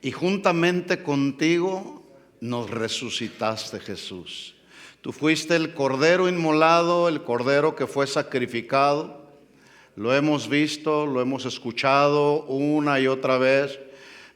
y juntamente contigo nos resucitaste, Jesús. Tú fuiste el Cordero inmolado, el Cordero que fue sacrificado. Lo hemos visto, lo hemos escuchado una y otra vez,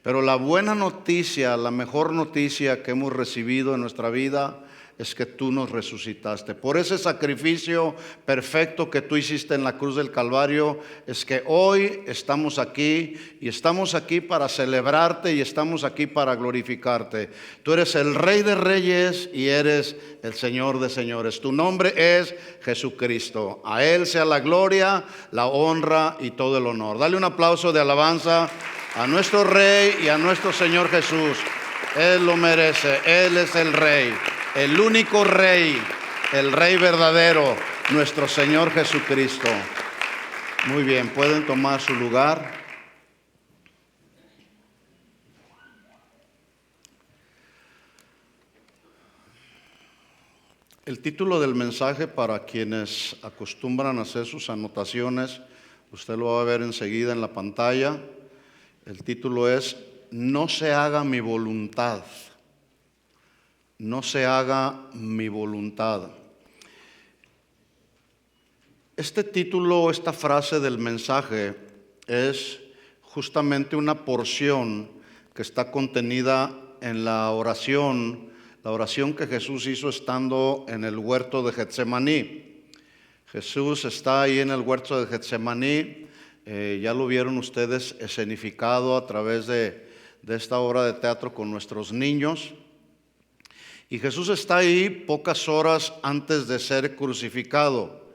pero la buena noticia, la mejor noticia que hemos recibido en nuestra vida es que tú nos resucitaste. Por ese sacrificio perfecto que tú hiciste en la cruz del Calvario, es que hoy estamos aquí, y estamos aquí para celebrarte y estamos aquí para glorificarte. Tú eres el Rey de Reyes y eres el Señor de Señores. Tu nombre es Jesucristo. A Él sea la gloria, la honra y todo el honor. Dale un aplauso de alabanza a nuestro Rey y a nuestro Señor Jesús. Él lo merece. Él es el Rey, el único Rey, el Rey verdadero, nuestro Señor Jesucristo. Muy bien, pueden tomar su lugar. El título del mensaje, para quienes acostumbran a hacer sus anotaciones, usted lo va a ver enseguida en la pantalla. El título es: No se haga mi voluntad. No se haga mi voluntad. Este título, esta frase del mensaje es justamente una porción que está contenida en la oración que Jesús hizo estando en el huerto de Getsemaní. Jesús está ahí en el huerto de Getsemaní, ya lo vieron ustedes escenificado a través de esta obra de teatro con nuestros niños. Y Jesús está ahí pocas horas antes de ser crucificado.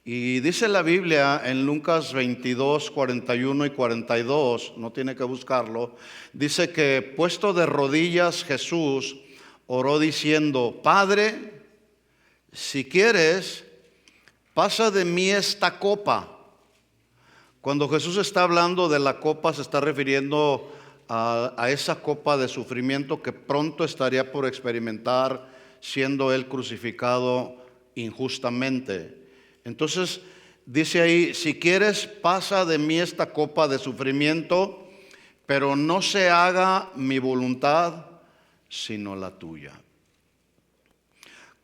Y dice la Biblia en Lucas 22, 41 y 42, no tiene que buscarlo, dice que puesto de rodillas Jesús oró diciendo: Padre, si quieres, pasa de mí esta copa. Cuando Jesús está hablando de la copa, se está refiriendo a esa copa de sufrimiento que pronto estaría por experimentar siendo Él crucificado injustamente. Entonces dice ahí: si quieres, pasa de mí esta copa de sufrimiento, pero no se haga mi voluntad sino la tuya.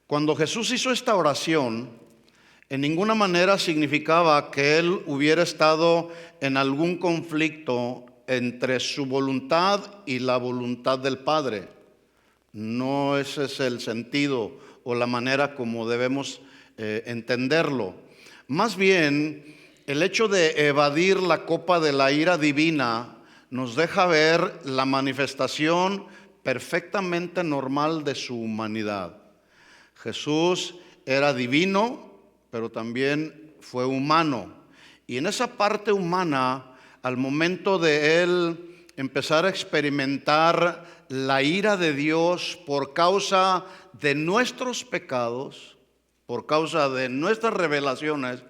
Cuando Jesús hizo esta oración, en ninguna manera significaba que Él hubiera estado en algún conflicto entre su voluntad y la voluntad del Padre. No ese es el sentido o la manera como debemos entenderlo. Más bien, el hecho de evadir la copa de la ira divina nos deja ver la manifestación perfectamente normal de su humanidad. Jesús era divino, pero también fue humano. Y en esa parte humana, al momento de Él empezar a experimentar la ira de Dios por causa de nuestros pecados, por causa de nuestras rebelaciones,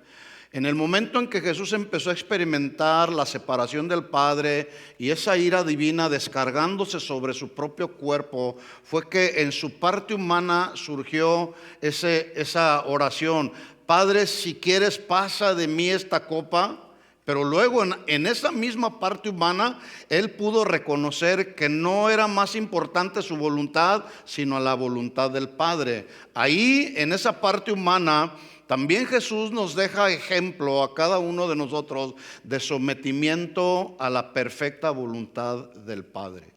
en el momento en que Jesús empezó a experimentar la separación del Padre y esa ira divina descargándose sobre su propio cuerpo, fue que en su parte humana surgió esa oración: Padre, si quieres, pasa de mí esta copa. Pero luego en esa misma parte humana, Él pudo reconocer que no era más importante su voluntad, sino la voluntad del Padre. Ahí, en esa parte humana, también Jesús nos deja ejemplo a cada uno de nosotros de sometimiento a la perfecta voluntad del Padre.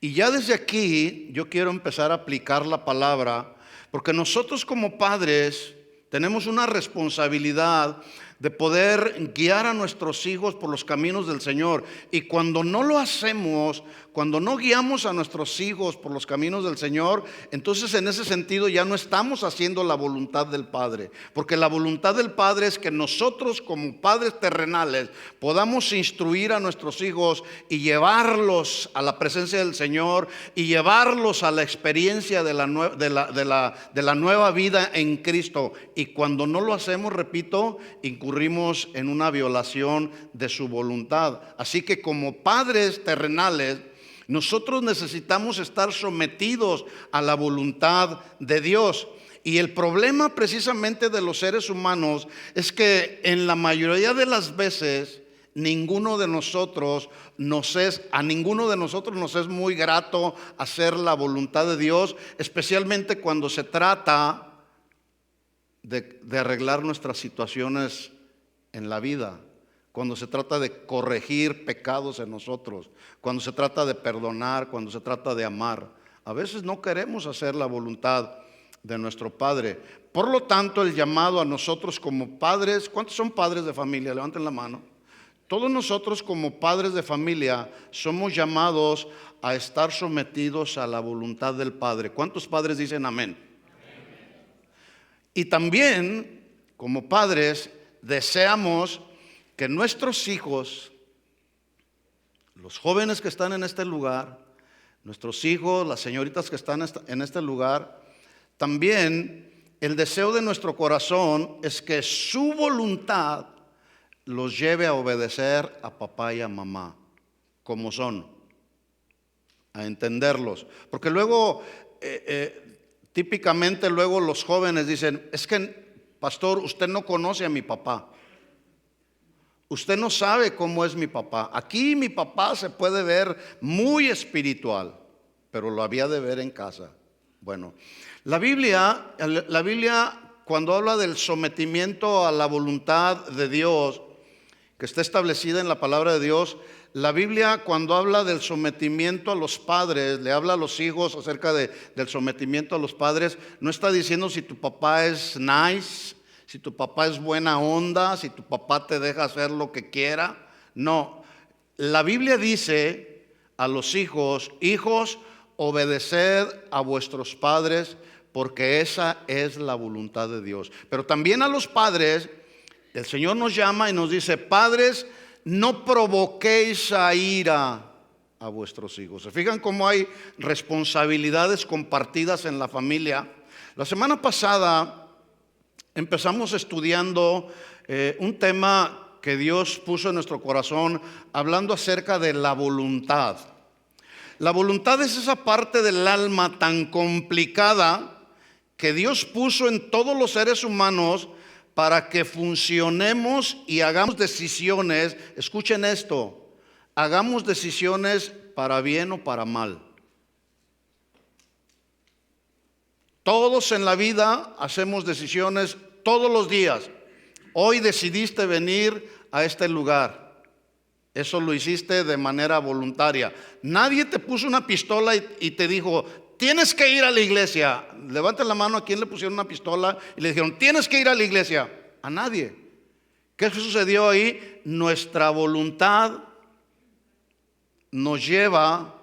Y ya desde aquí yo quiero empezar a aplicar la palabra, porque nosotros como padres tenemos una responsabilidad de poder guiar a nuestros hijos por los caminos del Señor. Y cuando no lo hacemos, cuando no guiamos a nuestros hijos por los caminos del Señor, entonces en ese sentido ya no estamos haciendo la voluntad del Padre. Porque la voluntad del Padre es que nosotros como padres terrenales podamos instruir a nuestros hijos y llevarlos a la presencia del Señor y llevarlos a la experiencia de la nueva vida en Cristo. Y cuando no lo hacemos, repito, incurrimos en una violación de su voluntad. Así que como padres terrenales, nosotros necesitamos estar sometidos a la voluntad de Dios. Y el problema precisamente de los seres humanos es que en la mayoría de las veces ninguno de nosotros a ninguno de nosotros nos es muy grato hacer la voluntad de Dios, especialmente cuando se trata de arreglar nuestras situaciones en la vida, cuando se trata de corregir pecados en nosotros, cuando se trata de perdonar, cuando se trata de amar. A veces no queremos hacer la voluntad de nuestro Padre. Por lo tanto, el llamado a nosotros como padres, ¿cuántos son padres de familia? Levanten la mano. Todos nosotros como padres de familia somos llamados a estar sometidos a la voluntad del Padre. ¿Cuántos padres dicen amén? Y también, como padres, deseamos que nuestros hijos, los jóvenes que están en este lugar, nuestros hijos, las señoritas que están en este lugar, también el deseo de nuestro corazón es que su voluntad los lleve a obedecer a papá y a mamá, como son, a entenderlos. Porque luego, típicamente luego los jóvenes dicen, es que, pastor, usted no conoce a mi papá. Usted no sabe cómo es mi papá. Aquí mi papá se puede ver muy espiritual, pero lo había de ver en casa. Bueno, la Biblia cuando habla del sometimiento a la voluntad de Dios, que está establecida en la palabra de Dios, la Biblia cuando habla del sometimiento a los padres, le habla a los hijos acerca del sometimiento a los padres, no está diciendo si tu papá es nice, si tu papá es buena onda, si tu papá te deja hacer lo que quiera. No, la Biblia dice a los hijos, hijos, obedeced a vuestros padres, porque esa es la voluntad de Dios. Pero también a los padres, el Señor nos llama y nos dice, padres, no provoquéis a ira a vuestros hijos. ¿Se fijan cómo hay responsabilidades compartidas en la familia? La semana pasada empezamos estudiando un tema que Dios puso en nuestro corazón, hablando acerca de la voluntad. La voluntad es esa parte del alma tan complicada que Dios puso en todos los seres humanos para que funcionemos y hagamos decisiones. Escuchen esto, hagamos decisiones para bien o para mal. Todos en la vida hacemos decisiones todos los días. Hoy decidiste venir a este lugar. Eso lo hiciste de manera voluntaria. Nadie te puso una pistola y te dijo, tienes que ir a la iglesia. Levanten la mano a quien le pusieron una pistola y le dijeron, tienes que ir a la iglesia. A nadie. ¿Qué sucedió ahí? Nuestra voluntad nos lleva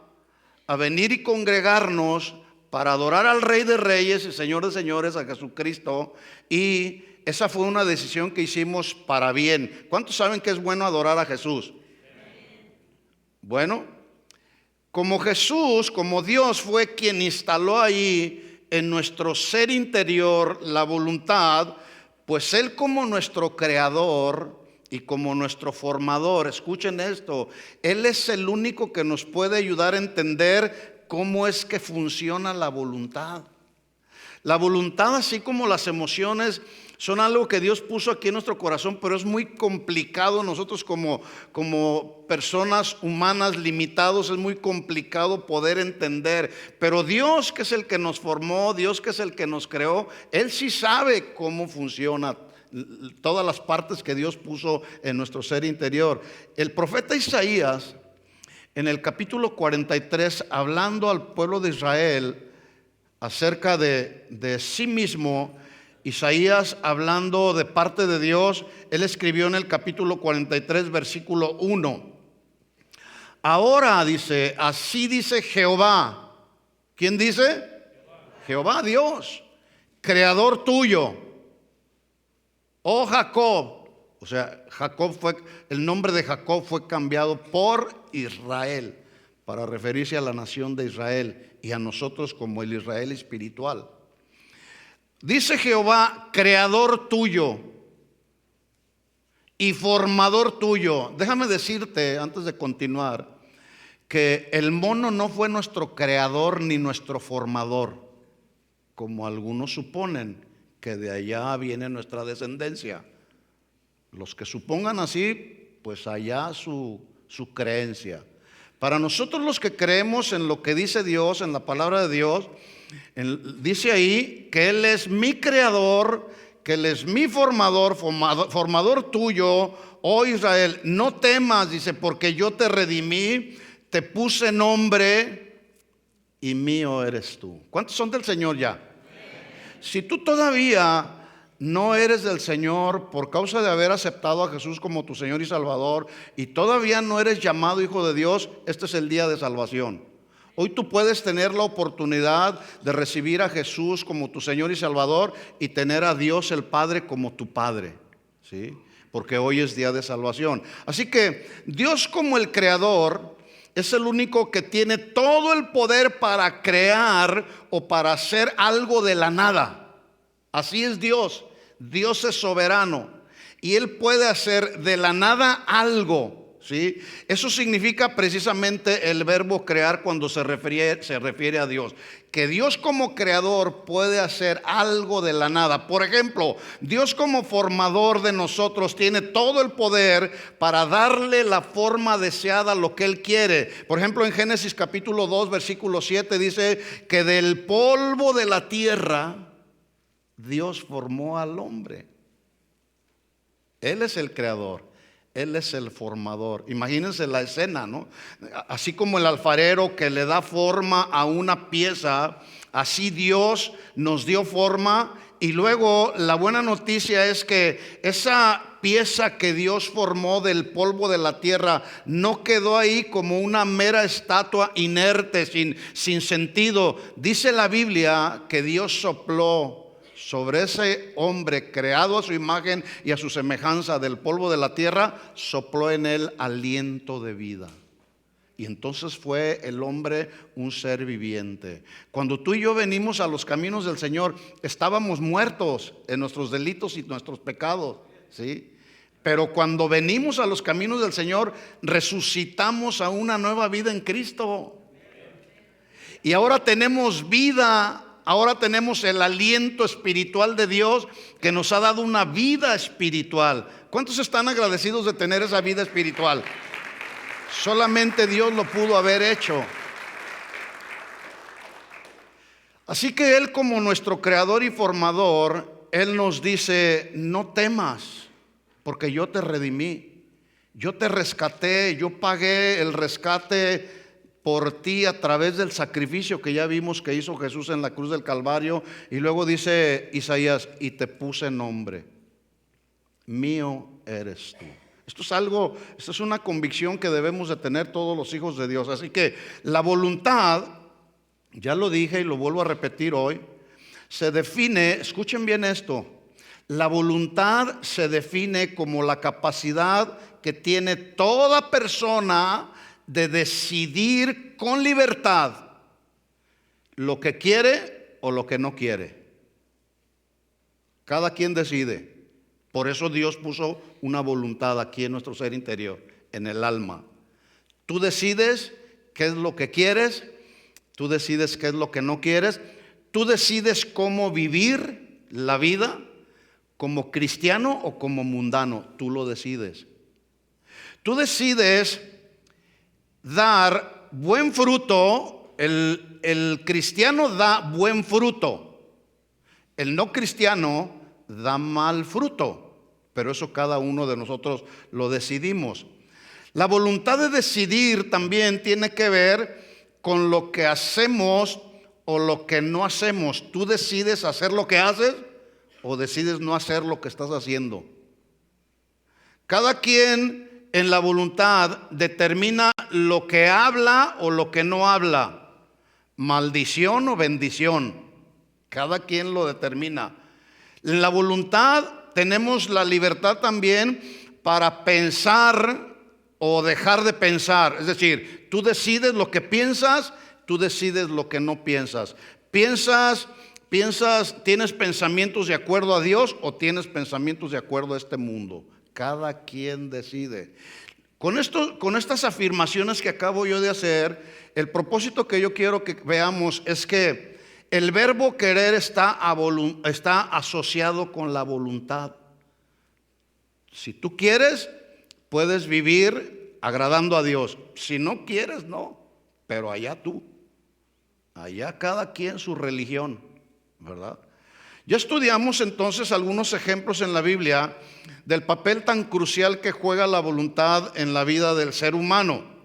a venir y congregarnos para adorar al Rey de Reyes y Señor de Señores, a Jesucristo. Y esa fue una decisión que hicimos para bien. ¿Cuántos saben que es bueno adorar a Jesús? Bueno, como Jesús, como Dios fue quien instaló ahí en nuestro ser interior la voluntad, pues Él como nuestro creador y como nuestro formador, escuchen esto, Él es el único que nos puede ayudar a entender cómo es que funciona la voluntad. La voluntad, así como las emociones, son algo que Dios puso aquí en nuestro corazón, pero es muy complicado. Nosotros como personas humanas limitados, es muy complicado poder entender. Pero Dios, que es el que nos formó, Dios que es el que nos creó, Él sí sabe cómo funciona todas las partes que Dios puso en nuestro ser interior. El profeta Isaías, en el capítulo 43, hablando al pueblo de Israel acerca de sí mismo, Isaías, hablando de parte de Dios, él escribió en el capítulo 43, versículo 1. Ahora dice, así dice Jehová. ¿Quién dice? Jehová, Dios, creador tuyo, oh Jacob. O sea, el nombre de Jacob fue cambiado por Israel, para referirse a la nación de Israel y a nosotros como el Israel espiritual. Dice Jehová, creador tuyo y formador tuyo. Déjame decirte, antes de continuar, que el mono no fue nuestro creador ni nuestro formador, como algunos suponen, que de allá viene nuestra descendencia. Los que supongan así pues allá su creencia. Para nosotros los que creemos en lo que dice Dios, en la palabra de Dios, dice ahí que Él es mi creador, que Él es mi formador tuyo, oh Israel. No temas, dice, porque yo te redimí, te puse nombre y mío eres tú. ¿Cuántos son del Señor ya? Si tú todavía no eres del Señor por causa de haber aceptado a Jesús como tu Señor y Salvador y todavía no eres llamado hijo de Dios, este es el día de salvación. Hoy tú puedes tener la oportunidad de recibir a Jesús como tu Señor y Salvador y tener a Dios el Padre como tu Padre, ¿sí? Porque hoy es día de salvación. Así que Dios, como el Creador, es el único que tiene todo el poder para crear o para hacer algo de la nada. Así es Dios. Dios es soberano y Él puede hacer de la nada algo, ¿sí? Eso significa precisamente el verbo crear cuando se refiere a Dios. Que Dios como creador puede hacer algo de la nada. Por ejemplo, Dios como formador de nosotros tiene todo el poder para darle la forma deseada a lo que Él quiere. Por ejemplo, en Génesis capítulo 2, versículo 7 dice que del polvo de la tierra Dios formó al hombre. Él es el creador, Él es el formador. Imagínense la escena, ¿no? Así como el alfarero que le da forma a una pieza, así Dios nos dio forma. Y luego la buena noticia es que esa pieza que Dios formó del polvo de la tierra no quedó ahí como una mera estatua inerte, sin sentido. Dice la Biblia que Dios sopló sobre ese hombre creado a su imagen y a su semejanza del polvo de la tierra, sopló en él aliento de vida. Y entonces fue el hombre un ser viviente. Cuando tú y yo venimos a los caminos del Señor, estábamos muertos en nuestros delitos y nuestros pecados, ¿sí? Pero cuando venimos a los caminos del Señor, resucitamos a una nueva vida en Cristo. Y ahora tenemos vida. Ahora tenemos el aliento espiritual de Dios que nos ha dado una vida espiritual. ¿Cuántos están agradecidos de tener esa vida espiritual? Solamente Dios lo pudo haber hecho. Así que Él, como nuestro creador y formador, Él nos dice: no temas, porque yo te redimí, yo te rescaté, yo pagué el rescate por ti a través del sacrificio que ya vimos que hizo Jesús en la cruz del Calvario. Y luego dice Isaías: y te puse nombre, mío eres tú. Esto es una convicción que debemos de tener todos los hijos de Dios. Así que la voluntad, ya lo dije y lo vuelvo a repetir hoy, se define, escuchen bien esto, la voluntad se define como la capacidad que tiene toda persona de decidir con libertad lo que quiere o lo que no quiere. Cada quien decide. Por eso Dios puso una voluntad aquí en nuestro ser interior, en el alma. Tú decides qué es lo que quieres, tú decides qué es lo que no quieres, tú decides cómo vivir la vida, como cristiano o como mundano, tú lo decides. Tú decides dar buen fruto. El cristiano da buen fruto, el no cristiano da mal fruto, pero eso cada uno de nosotros lo decidimos. La voluntad de decidir también tiene que ver con lo que hacemos o lo que no hacemos. Tú decides hacer lo que haces o decides no hacer lo que estás haciendo. Cada quien en la voluntad determina lo que habla o lo que no habla, maldición o bendición. Cada quien lo determina. En la voluntad tenemos la libertad también para pensar o dejar de pensar. Es decir, tú decides lo que piensas, tú decides lo que no piensas. Piensas, tienes pensamientos de acuerdo a Dios o tienes pensamientos de acuerdo a este mundo. Cada quien decide. Con estas afirmaciones que acabo yo de hacer, el propósito que yo quiero que veamos es que el verbo querer está asociado con la voluntad. Si tú quieres, puedes vivir agradando a Dios. Si no quieres, no, pero allá tú, allá cada quien su religión, ¿verdad? Ya estudiamos entonces algunos ejemplos en la Biblia del papel tan crucial que juega la voluntad en la vida del ser humano.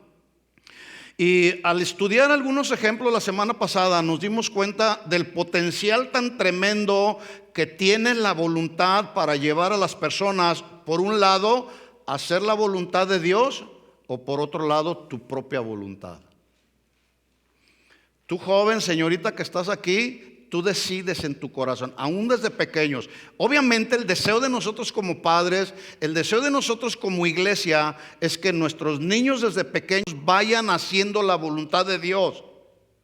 Y al estudiar algunos ejemplos la semana pasada nos dimos cuenta del potencial tan tremendo que tiene la voluntad para llevar a las personas, por un lado, a hacer la voluntad de Dios, o por otro lado, tu propia voluntad. Tú joven, señorita que estás aquí, tú decides en tu corazón, aún desde pequeños. Obviamente el deseo de nosotros como padres, el deseo de nosotros como iglesia es que nuestros niños desde pequeños vayan haciendo la voluntad de Dios.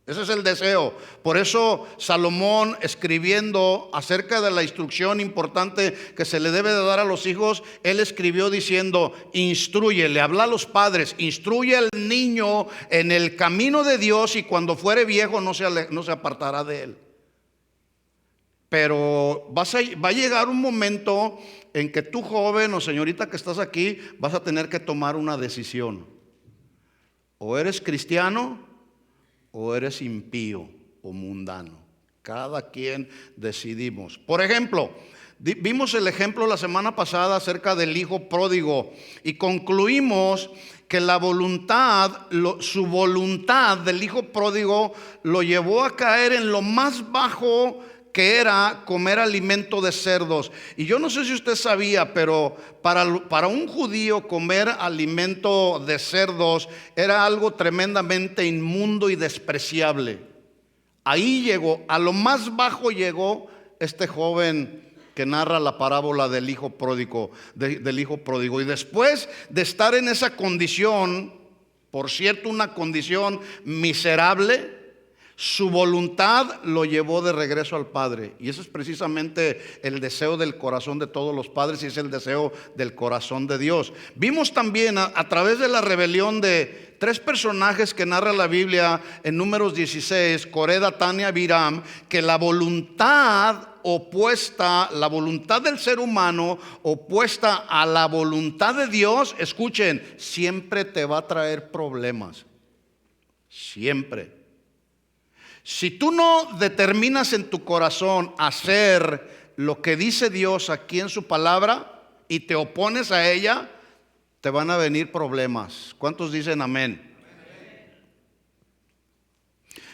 Ese es el deseo. Por eso Salomón, escribiendo acerca de la instrucción importante que se le debe de dar a los hijos, él escribió diciendo: instruye, le habla a los padres, instruye al niño en el camino de Dios, y cuando fuere viejo no se apartará de él. Pero va a llegar un momento en que tú, joven o señorita que estás aquí, vas a tener que tomar una decisión. O eres cristiano o eres impío o mundano. Cada quien decidimos. Por ejemplo, vimos el ejemplo la semana pasada acerca del hijo pródigo y concluimos que la voluntad, su voluntad del hijo pródigo lo llevó a caer en lo más bajo, que era comer alimento de cerdos. Y yo no sé si usted sabía, pero para un judío comer alimento de cerdos era algo tremendamente inmundo y despreciable. Ahí llegó, a lo más bajo llegó este joven que narra la parábola del hijo pródigo, del hijo pródigo. Y después de estar en esa condición, por cierto, una condición miserable, su voluntad lo llevó de regreso al Padre. Y ese es precisamente el deseo del corazón de todos los padres, y es el deseo del corazón de Dios. Vimos también a través de la rebelión de tres personajes que narra la Biblia en Números 16, Coré, Datán y Abiram, que la voluntad opuesta, la voluntad del ser humano opuesta a la voluntad de Dios, escuchen, siempre te va a traer problemas. Siempre. Si tú no determinas en tu corazón hacer lo que dice Dios aquí en su palabra y te opones a ella, te van a venir problemas. ¿Cuántos dicen amén?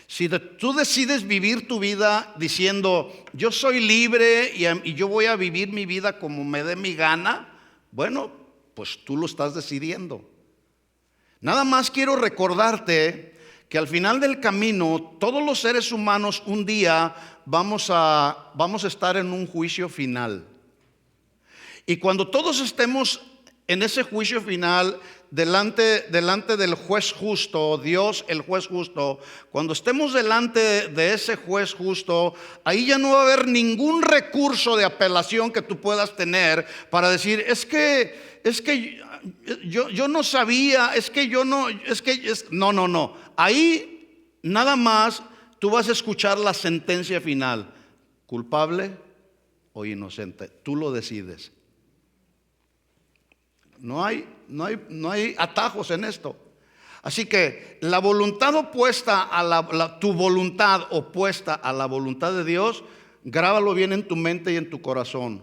Si tú decides vivir tu vida diciendo: yo soy libre y yo voy a vivir mi vida como me dé mi gana, bueno, pues tú lo estás decidiendo. Nada más quiero recordarte que al final del camino, todos los seres humanos un día vamos a estar en un juicio final. Y cuando todos estemos en ese juicio final, delante del juez justo, Dios el juez justo, cuando estemos delante de ese juez justo, ahí ya no va a haber ningún recurso de apelación que tú puedas tener para decir: es que yo no sabía, no. Ahí nada más tú vas a escuchar la sentencia final, culpable o inocente. Tú lo decides. No hay atajos en esto. Así que la voluntad opuesta a tu voluntad opuesta a la voluntad de Dios, grábalo bien en tu mente y en tu corazón.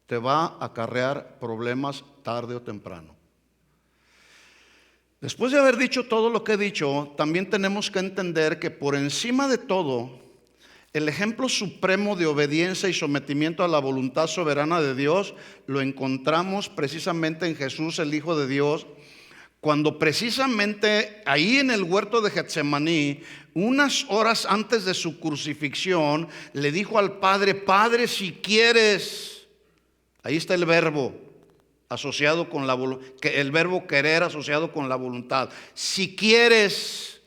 Te va a acarrear problemas tarde o temprano. Después de haber dicho todo lo que he dicho, también tenemos que entender que por encima de todo, el ejemplo supremo de obediencia y sometimiento a la voluntad soberana de Dios lo encontramos precisamente en Jesús, el Hijo de Dios, cuando precisamente ahí en el huerto de Getsemaní, unas horas antes de su crucifixión, le dijo al Padre: Padre, si quieres. Ahí está el verbo asociado con el verbo querer asociado con la voluntad. Si quieres,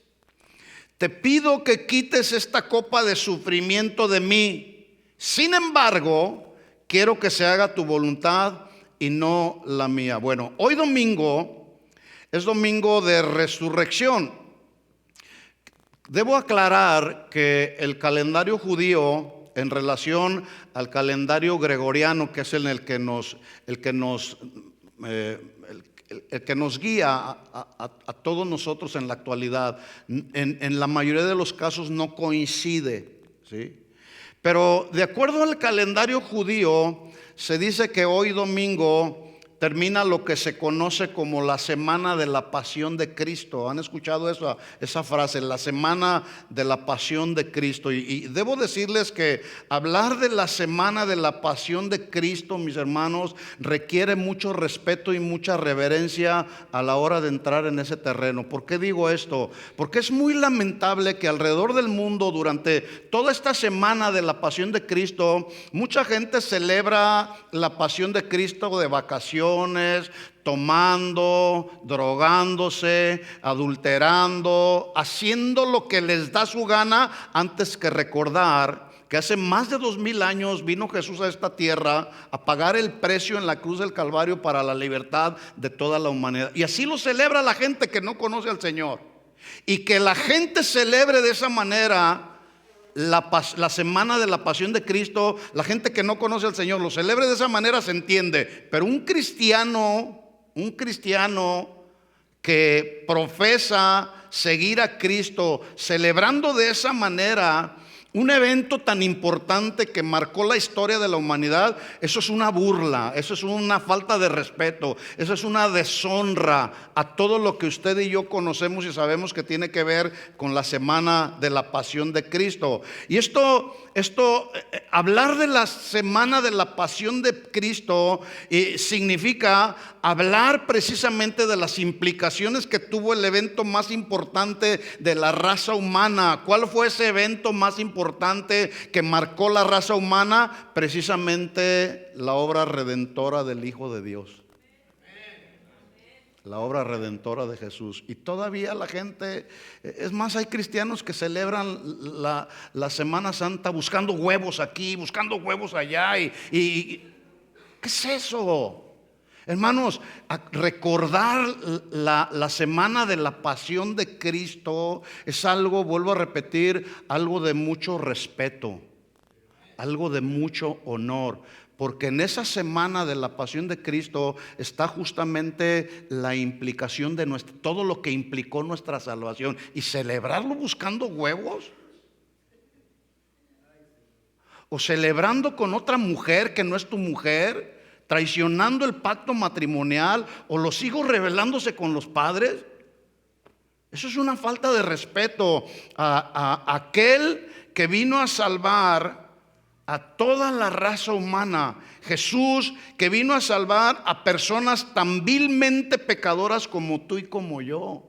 te pido que quites esta copa de sufrimiento de mí. Sin embargo, quiero que se haga tu voluntad y no la mía. Bueno, hoy domingo es domingo de resurrección. Debo aclarar que el calendario judío, en relación al calendario gregoriano, que es el el que nos guía a todos nosotros en la actualidad, en la mayoría de los casos no coincide, ¿sí? Pero de acuerdo al calendario judío, se dice que hoy domingo termina lo que se conoce como la semana de la pasión de Cristo. ¿Han escuchado esa frase? La semana de la pasión de Cristo. Y debo decirles que hablar de la semana de la pasión de Cristo, mis hermanos, requiere mucho respeto y mucha reverencia a la hora de entrar en ese terreno. ¿Por qué digo esto? Porque es muy lamentable que alrededor del mundo, durante toda esta semana de la pasión de Cristo, mucha gente celebra la pasión de Cristo de vacaciones, tomando, drogándose, adulterando, haciendo lo que les da su gana, antes que recordar que hace más de 2000 años vino Jesús a esta tierra a pagar el precio en la cruz del Calvario para la libertad de toda la humanidad. Y así lo celebra la gente que no conoce al Señor. Y que la gente celebre de esa manera la semana de la pasión de Cristo, la gente que no conoce al Señor lo celebre de esa manera, se entiende. Pero un cristiano que profesa seguir a Cristo, celebrando de esa manera un evento tan importante que marcó la historia de la humanidad, eso es una burla, eso es una falta de respeto, eso es una deshonra a todo lo que usted y yo conocemos y sabemos que tiene que ver con la semana de la pasión de Cristo. Y hablar de la semana de la pasión de Cristo significa hablar precisamente de las implicaciones que tuvo el evento más importante de la raza humana. ¿Cuál fue ese evento más importante que marcó la raza humana? Precisamente la obra redentora del Hijo de Dios. La obra redentora de Jesús. Y todavía la gente, es más, hay cristianos que celebran la Semana Santa buscando huevos aquí, buscando huevos allá. ¿Qué es eso? Hermanos, recordar la semana de la pasión de Cristo es algo, vuelvo a repetir, algo de mucho respeto, algo de mucho honor. Porque en esa semana de la pasión de Cristo está justamente la implicación de todo lo que implicó nuestra salvación. Y celebrarlo buscando huevos, o celebrando con otra mujer que no es tu mujer, traicionando el pacto matrimonial, o los hijos rebelándose con los padres. Eso es una falta de respeto a aquel que vino a salvar a toda la raza humana. Jesús, que vino a salvar a personas tan vilmente pecadoras como tú y como yo.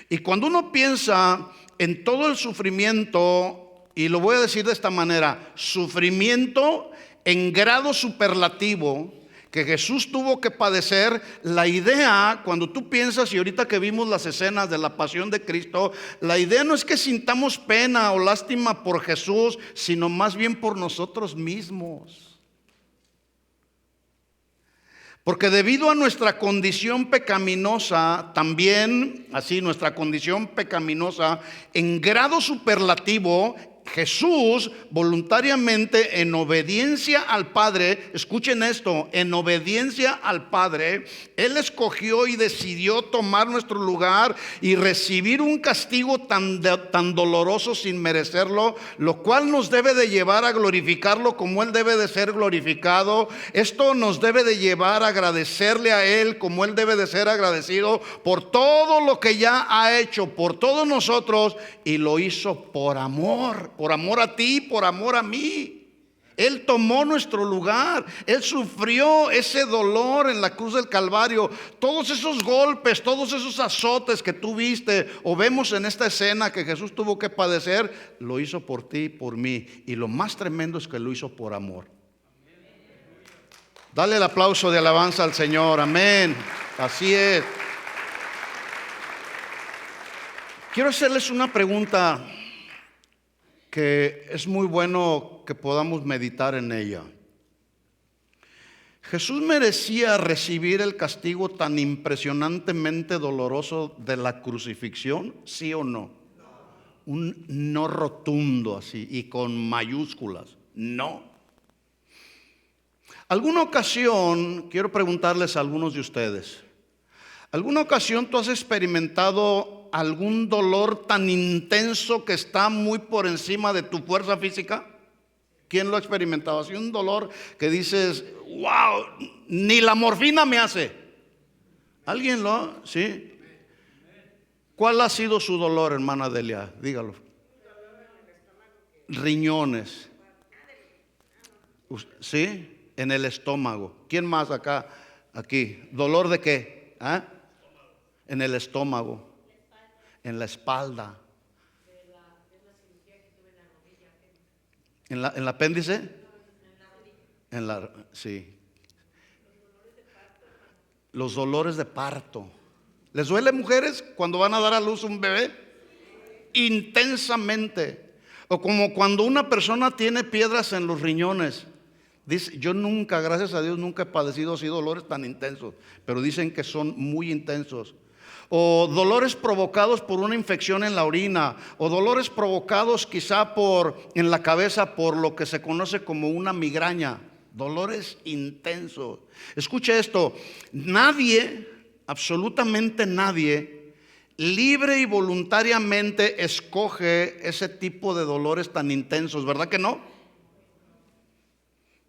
Y cuando uno piensa en todo el sufrimiento, y lo voy a decir de esta manera, sufrimiento en grado superlativo que Jesús tuvo que padecer, la idea, cuando tú piensas, y ahorita que vimos las escenas de la pasión de Cristo, la idea no es que sintamos pena o lástima por Jesús, sino más bien por nosotros mismos. Porque debido a nuestra condición pecaminosa, también así nuestra condición pecaminosa en grado superlativo, Jesús voluntariamente, en obediencia al Padre, escuchen esto, en obediencia al Padre, Él escogió y decidió tomar nuestro lugar y recibir un castigo tan doloroso sin merecerlo, lo cual nos debe de llevar a glorificarlo como Él debe de ser glorificado. Esto nos debe de llevar a agradecerle a Él como Él debe de ser agradecido por todo lo que ya ha hecho por todos nosotros, y lo hizo por amor a ti, por amor a mí. Él tomó nuestro lugar, Él sufrió ese dolor en la cruz del Calvario. Todos esos golpes, todos esos azotes que tú viste o vemos en esta escena que Jesús tuvo que padecer, lo hizo por ti y por mí. Y lo más tremendo es que lo hizo por amor. Dale el aplauso de alabanza al Señor, amén. Así es. Quiero hacerles una pregunta que es muy bueno que podamos meditar en ella. ¿Jesús merecía recibir el castigo tan impresionantemente doloroso de la crucifixión? ¿Sí o no? Un no rotundo así y con mayúsculas. No. ¿Alguna ocasión, quiero preguntarles a algunos de ustedes, alguna ocasión tú has experimentado algún dolor tan intenso que está muy por encima de tu fuerza física? ¿Quién lo ha experimentado? Así un dolor que dices, wow, ni la morfina me hace. ¿Alguien lo? ¿Sí? ¿Cuál ha sido su dolor, hermana Delia? Dígalo. Riñones. ¿Sí? En el estómago. ¿Quién más acá? Aquí. ¿Dolor de qué? ¿Ah? En el estómago. En la espalda. ¿En el apéndice? Sí. Los dolores de parto. ¿Les duele, mujeres, cuando van a dar a luz un bebé? Intensamente. O como cuando una persona tiene piedras en los riñones. Dice, yo nunca, gracias a Dios, nunca he padecido así dolores tan intensos, pero dicen que son muy intensos. O dolores provocados por una infección en la orina, o dolores provocados quizá en la cabeza por lo que se conoce como una migraña. Dolores intensos. Escuche esto, nadie, absolutamente nadie, libre y voluntariamente escoge ese tipo de dolores tan intensos, ¿verdad que no?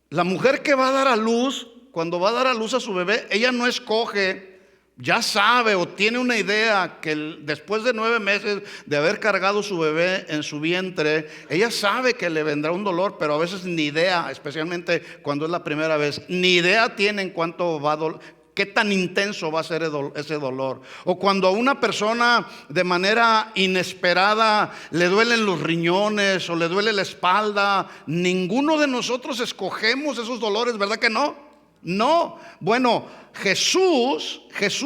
La mujer que va a dar a luz, cuando va a dar a luz a su bebé, ella no escoge, ya sabe o tiene una idea que después de 9 meses de haber cargado su bebé en su vientre, ella sabe que le vendrá un dolor, pero a veces ni idea, especialmente cuando es la primera vez, ni idea tiene en cuánto va a qué tan intenso va a ser ese dolor. O cuando a una persona de manera inesperada le duelen los riñones o le duele la espalda, ninguno de nosotros escogemos esos dolores, ¿verdad que no? No. Bueno, Jesús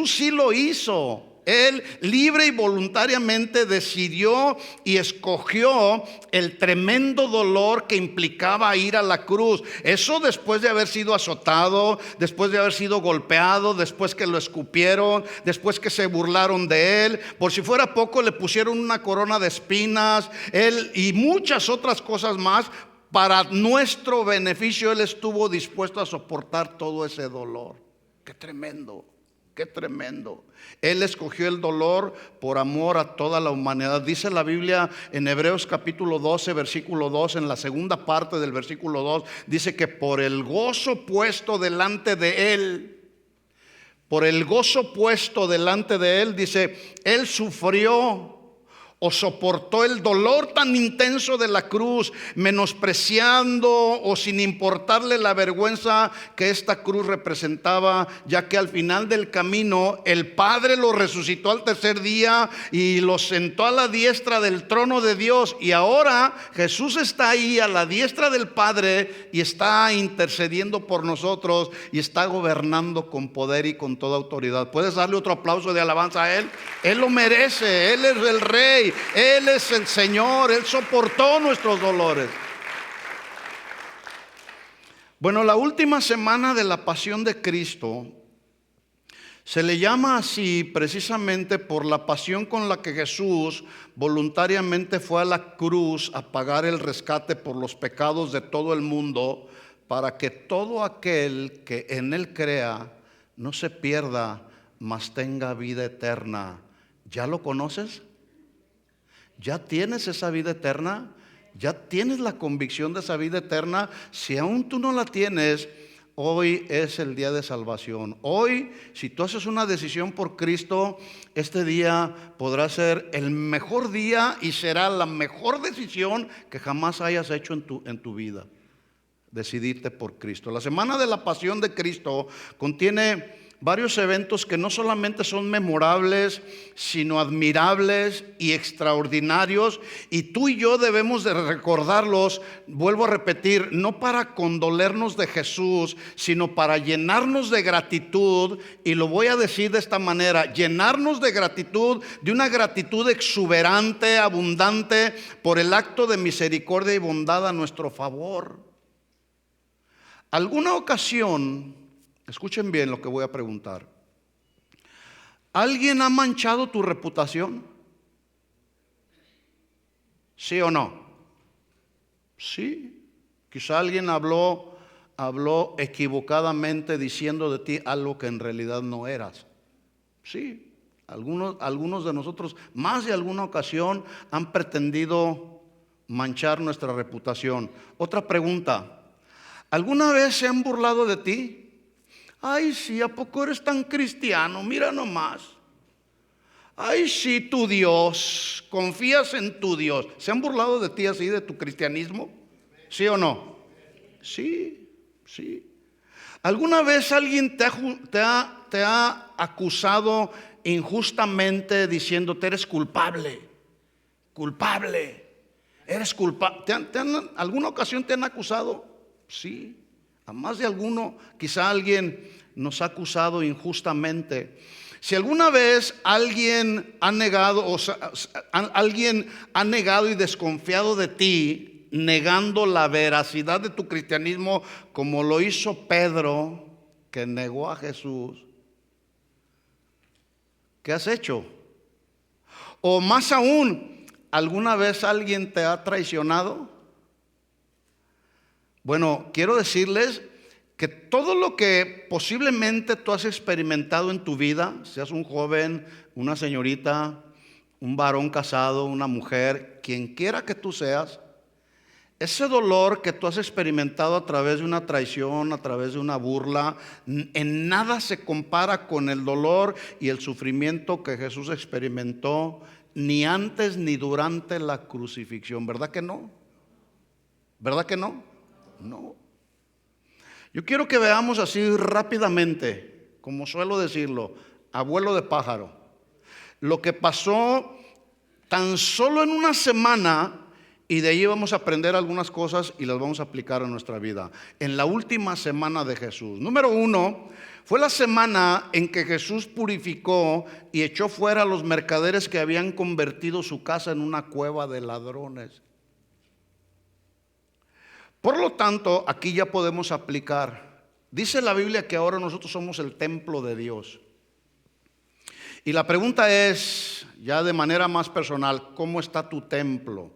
sí lo hizo. Él libre y voluntariamente decidió y escogió el tremendo dolor que implicaba ir a la cruz. Eso después de haber sido azotado, después de haber sido golpeado, después que lo escupieron, después que se burlaron de él. Por si fuera poco, le pusieron una corona de espinas, él y muchas otras cosas más. Para nuestro beneficio, Él estuvo dispuesto a soportar todo ese dolor. Qué tremendo. Qué tremendo. Él escogió el dolor por amor a toda la humanidad. Dice la Biblia en Hebreos capítulo 12, versículo 2, en la segunda parte del versículo 2, dice que por el gozo puesto delante de Él, por el gozo puesto delante de Él, dice, Él sufrió o soportó el dolor tan intenso de la cruz, menospreciando o sin importarle la vergüenza que esta cruz representaba, ya que al final del camino el Padre lo resucitó al tercer día y lo sentó a la diestra del trono de Dios. Y ahora Jesús está ahí a la diestra del Padre y está intercediendo por nosotros y está gobernando con poder y con toda autoridad. ¿Puedes darle otro aplauso de alabanza a Él? Él lo merece, Él es el Rey. Él es el Señor, Él soportó nuestros dolores. Bueno, la última semana de la pasión de Cristo se le llama así precisamente por la pasión con la que Jesús voluntariamente fue a la cruz a pagar el rescate por los pecados de todo el mundo, para que todo aquel que en Él crea no se pierda, mas tenga vida eterna. ¿Ya lo conoces? ¿Ya tienes esa vida eterna? ¿Ya tienes la convicción de esa vida eterna? Si aún tú no la tienes, hoy es el día de salvación. Hoy, si tú haces una decisión por Cristo, este día podrá ser el mejor día y será la mejor decisión que jamás hayas hecho en tu vida. Decidirte por Cristo. La semana de la pasión de Cristo contiene varios eventos que no solamente son memorables, sino admirables y extraordinarios, y tú y yo debemos de recordarlos, vuelvo a repetir, no para condolernos de Jesús, sino para llenarnos de gratitud. Y lo voy a decir de esta manera: llenarnos de gratitud, de una gratitud exuberante, abundante, por el acto de misericordia y bondad a nuestro favor. ¿Alguna ocasión, escuchen bien lo que voy a preguntar, alguien ha manchado tu reputación? ¿Sí o no? Sí. Quizá alguien habló habló equivocadamente diciendo de ti algo que en realidad no eras. Sí, algunos de nosotros, más de alguna ocasión, han pretendido manchar nuestra reputación. Otra pregunta: ¿alguna vez se han burlado de ti? Ay, sí, ¿a poco eres tan cristiano? Mira nomás. Ay, sí, tu Dios, confías en tu Dios. ¿Se han burlado de ti así, de tu cristianismo? ¿Sí o no? Sí, sí. ¿Alguna vez alguien te ha acusado injustamente diciéndote eres culpable? Culpable. Eres culpable. ¿Alguna ocasión te han acusado? Sí. A más de alguno, quizá alguien nos ha acusado injustamente. Si alguna vez alguien ha negado, alguien ha negado y desconfiado de ti, negando la veracidad de tu cristianismo, como lo hizo Pedro, que negó a Jesús, ¿qué has hecho? O más aún, ¿alguna vez alguien te ha traicionado? Bueno, quiero decirles que todo lo que posiblemente tú has experimentado en tu vida, seas un joven, una señorita, un varón casado, una mujer, quien quiera que tú seas, ese dolor que tú has experimentado a través de una traición, a través de una burla, en nada se compara con el dolor y el sufrimiento que Jesús experimentó, ni antes ni durante la crucifixión. ¿Verdad que no? ¿Verdad que no? No. Yo quiero que veamos así rápidamente, como suelo decirlo, abuelo de pájaro, lo que pasó tan solo en una semana, y de ahí vamos a aprender algunas cosas y las vamos a aplicar a nuestra vida. En la última semana de Jesús. Número 1, fue la semana en que Jesús purificó y echó fuera a los mercaderes que habían convertido su casa en una cueva de ladrones. Por lo tanto, aquí ya podemos aplicar. Dice la Biblia que ahora nosotros somos el templo de Dios. Y la pregunta es, ya de manera más personal, ¿cómo está tu templo?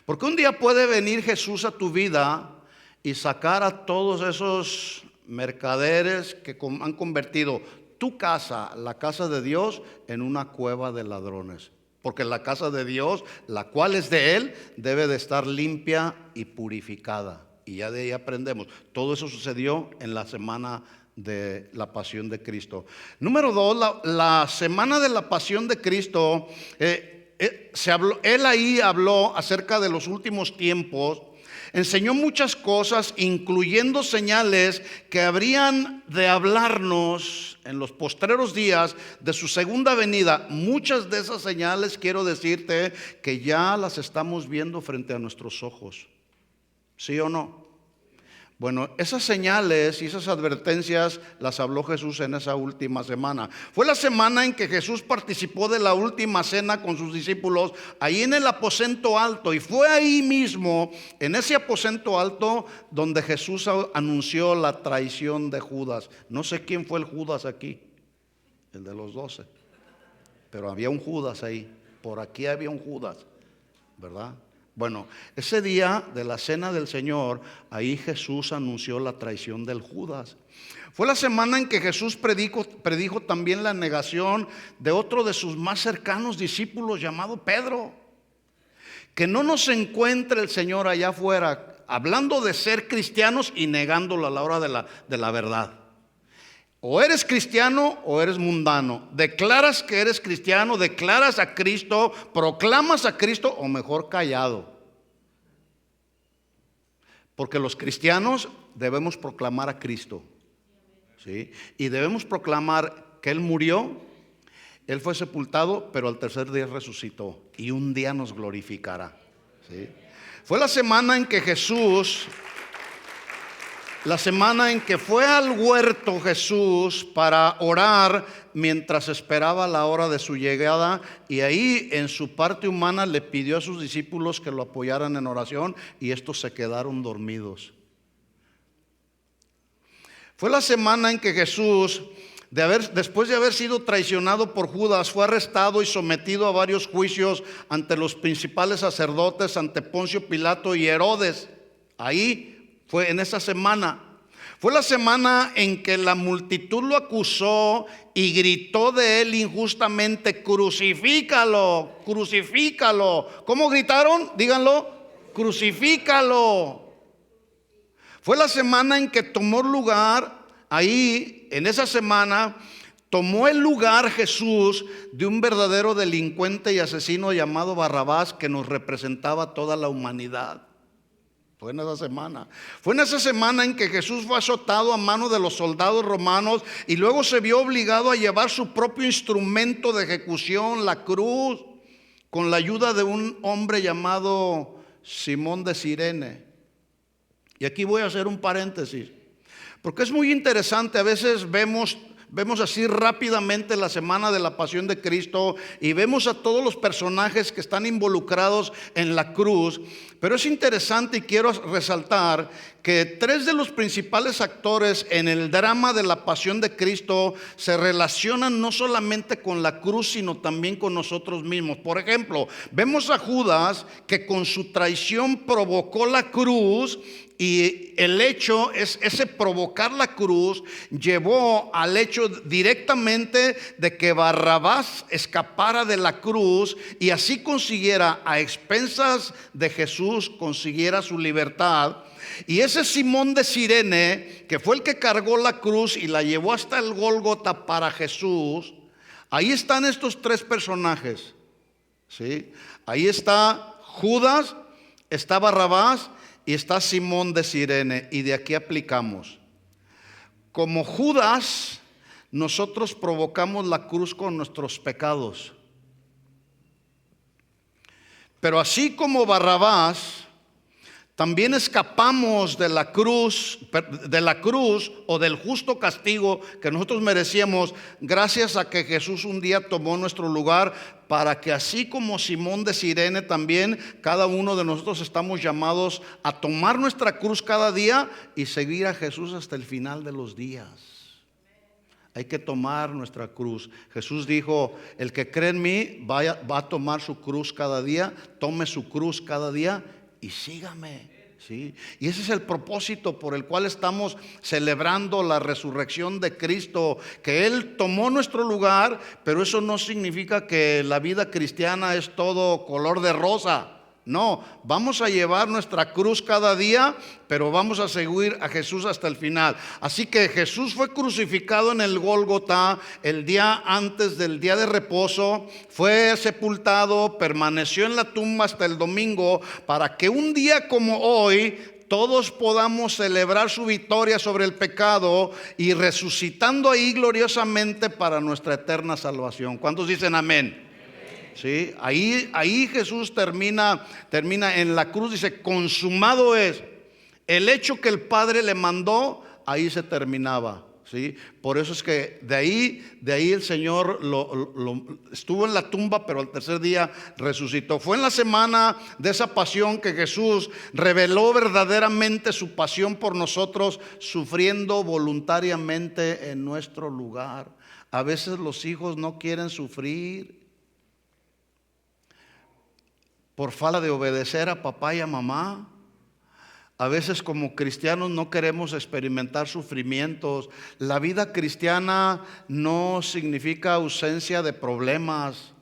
Porque un día puede venir Jesús a tu vida y sacar a todos esos mercaderes que han convertido tu casa, la casa de Dios, en una cueva de ladrones. Porque la casa de Dios, la cual es de Él, debe de estar limpia y purificada. Y ya de ahí aprendemos. Todo eso sucedió en la semana de la pasión de Cristo. Número 2, la semana de la pasión de Cristo, él ahí habló acerca de los últimos tiempos. Enseñó muchas cosas, incluyendo señales que habrían de hablarnos en los postreros días de su segunda venida. Muchas de esas señales, quiero decirte, que ya las estamos viendo frente a nuestros ojos. ¿Sí o no? Bueno, esas señales y esas advertencias las habló Jesús en esa última semana. Fue la semana en que Jesús participó de la última cena con sus discípulos, ahí en el aposento alto. Y fue ahí mismo, en ese aposento alto, donde Jesús anunció la traición de Judas. No sé quién fue el Judas aquí, el de los 12. Pero había un Judas ahí, por aquí había un Judas, ¿verdad? Bueno, ese día de la cena del Señor, ahí Jesús anunció la traición del Judas. Fue la semana en que Jesús predijo también la negación de otro de sus más cercanos discípulos llamado Pedro. Que no nos encuentre el Señor allá afuera hablando de ser cristianos y negándolo a la hora de la verdad. O eres cristiano o eres mundano. Declaras que eres cristiano, declaras a Cristo, proclamas a Cristo, o mejor callado. Porque los cristianos debemos proclamar a Cristo, ¿sí? Y debemos proclamar que Él murió, Él fue sepultado, pero al tercer día resucitó y un día nos glorificará, ¿sí? Fue la semana en que Jesús... La semana en que fue al huerto Jesús para orar mientras esperaba la hora de su llegada, y ahí en su parte humana le pidió a sus discípulos que lo apoyaran en oración y estos se quedaron dormidos. Fue la semana en que Jesús, después de haber sido traicionado por Judas, fue arrestado y sometido a varios juicios ante los principales sacerdotes, ante Poncio Pilato y Herodes. Ahí Fue en esa semana. Fue la semana en que la multitud lo acusó y gritó de él injustamente: crucifícalo, crucifícalo. ¿Cómo gritaron? Díganlo: crucifícalo. Fue la semana en que tomó lugar, ahí, en esa semana, tomó el lugar Jesús de un verdadero delincuente y asesino llamado Barrabás, que nos representaba a toda la humanidad. Fue en esa semana. Fue en esa semana en que Jesús fue azotado a mano de los soldados romanos y luego se vio obligado a llevar su propio instrumento de ejecución, la cruz, con la ayuda de un hombre llamado Simón de Cirene. Y aquí voy a hacer un paréntesis, porque es muy interesante. A veces vemos así rápidamente la semana de la pasión de Cristo y vemos a todos los personajes que están involucrados en la cruz. Pero es interesante y quiero resaltar que tres de los principales actores en el drama de la pasión de Cristo se relacionan no solamente con la cruz, sino también con nosotros mismos. Por ejemplo, vemos a Judas, que con su traición provocó la cruz. Y el hecho es ese provocar la cruz llevó al hecho directamente de que Barrabás escapara de la cruz y así consiguiera, a expensas de Jesús, consiguiera su libertad. Y ese Simón de Cirene, que fue el que cargó la cruz y la llevó hasta el Gólgota para Jesús, ahí están estos tres personajes, ¿sí? Ahí está Judas, está Barrabás y está Simón de Cirene. Y de aquí aplicamos: como Judas, nosotros provocamos la cruz con nuestros pecados, pero así como Barrabás, también escapamos de la cruz o del justo castigo que nosotros merecíamos, gracias a que Jesús un día tomó nuestro lugar, para que así como Simón de Cirene, también cada uno de nosotros estamos llamados a tomar nuestra cruz cada día y seguir a Jesús hasta el final de los días. Hay que tomar nuestra cruz. Jesús dijo: el que cree en mí va a tomar su cruz cada día. Tome su cruz cada día y sígame, ¿sí? Y ese es el propósito por el cual estamos celebrando la resurrección de Cristo, que Él tomó nuestro lugar. Pero eso no significa que la vida cristiana es todo color de rosa. No, vamos a llevar nuestra cruz cada día, pero vamos a seguir a Jesús hasta el final. Así que Jesús fue crucificado en el Gólgota el día antes del día de reposo, fue sepultado, permaneció en la tumba hasta el domingo, para que un día como hoy todos podamos celebrar su victoria sobre el pecado y resucitando ahí gloriosamente para nuestra eterna salvación. ¿Cuántos dicen amén? Sí, ahí Jesús termina en la cruz, dice: consumado es. El hecho que el Padre le mandó, ahí se terminaba, ¿sí? Por eso es que de ahí el Señor estuvo en la tumba, pero al tercer día resucitó. Fue en la semana de esa pasión que Jesús reveló verdaderamente su pasión por nosotros, sufriendo voluntariamente en nuestro lugar. A veces los hijos no quieren sufrir por falta de obedecer a papá y a mamá. A veces como cristianos no queremos experimentar sufrimientos. La vida cristiana no significa ausencia de problemas.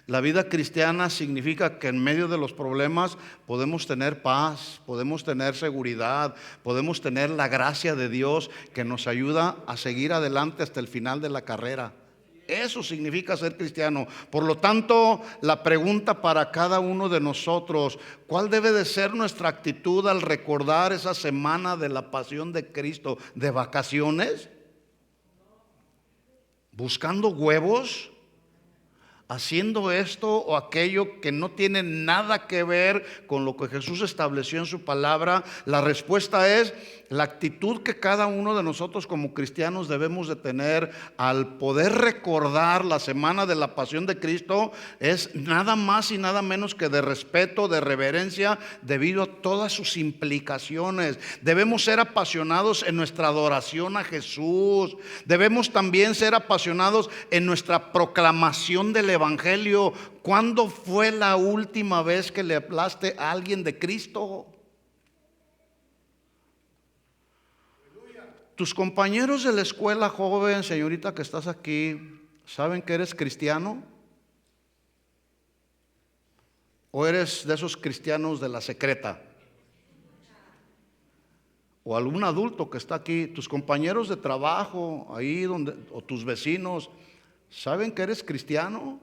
La vida cristiana significa que en medio de los problemas podemos tener paz, podemos tener seguridad, podemos tener la gracia de Dios que nos ayuda a seguir adelante hasta el final de la carrera. Eso significa ser cristiano. Por lo tanto, la pregunta para cada uno de nosotros: ¿cuál debe de ser nuestra actitud al recordar esa semana de la pasión de Cristo? ¿De vacaciones? ¿Buscando huevos? ¿Haciendo esto o aquello que no tiene nada que ver con lo que Jesús estableció en su palabra? La respuesta es: la actitud que cada uno de nosotros como cristianos debemos de tener al poder recordar la semana de la pasión de Cristo es nada más y nada menos que de respeto, de reverencia, debido a todas sus implicaciones. Debemos ser apasionados en nuestra adoración a Jesús. Debemos también ser apasionados en nuestra proclamación del Evangelio. ¿Cuándo fue la última vez que le hablaste a alguien de Cristo? tus compañeros de la escuela, joven, señorita que estás aquí, ¿saben que eres cristiano? ¿O eres de esos cristianos de la secreta? O algún adulto que está aquí, tus compañeros de trabajo, ahí donde, o tus vecinos, ¿saben que eres cristiano?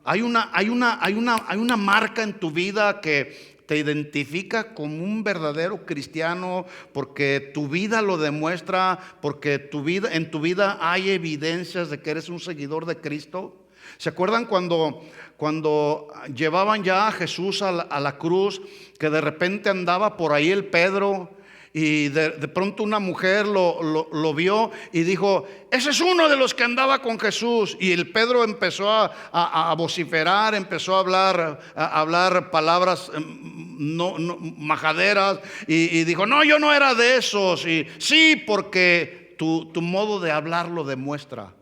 Hay una marca en tu vida que te identifica como un verdadero cristiano, porque tu vida lo demuestra, porque en tu vida hay evidencias de que eres un seguidor de Cristo. ¿Se acuerdan cuando llevaban ya a Jesús a la cruz, que de repente andaba por ahí el Pedro? Y de pronto una mujer lo vio y dijo: ese es uno de los que andaba con Jesús. Y el Pedro empezó a vociferar, empezó a hablar palabras majaderas, y dijo: no, yo no era de esos. Y sí, porque tu modo de hablar lo demuestra.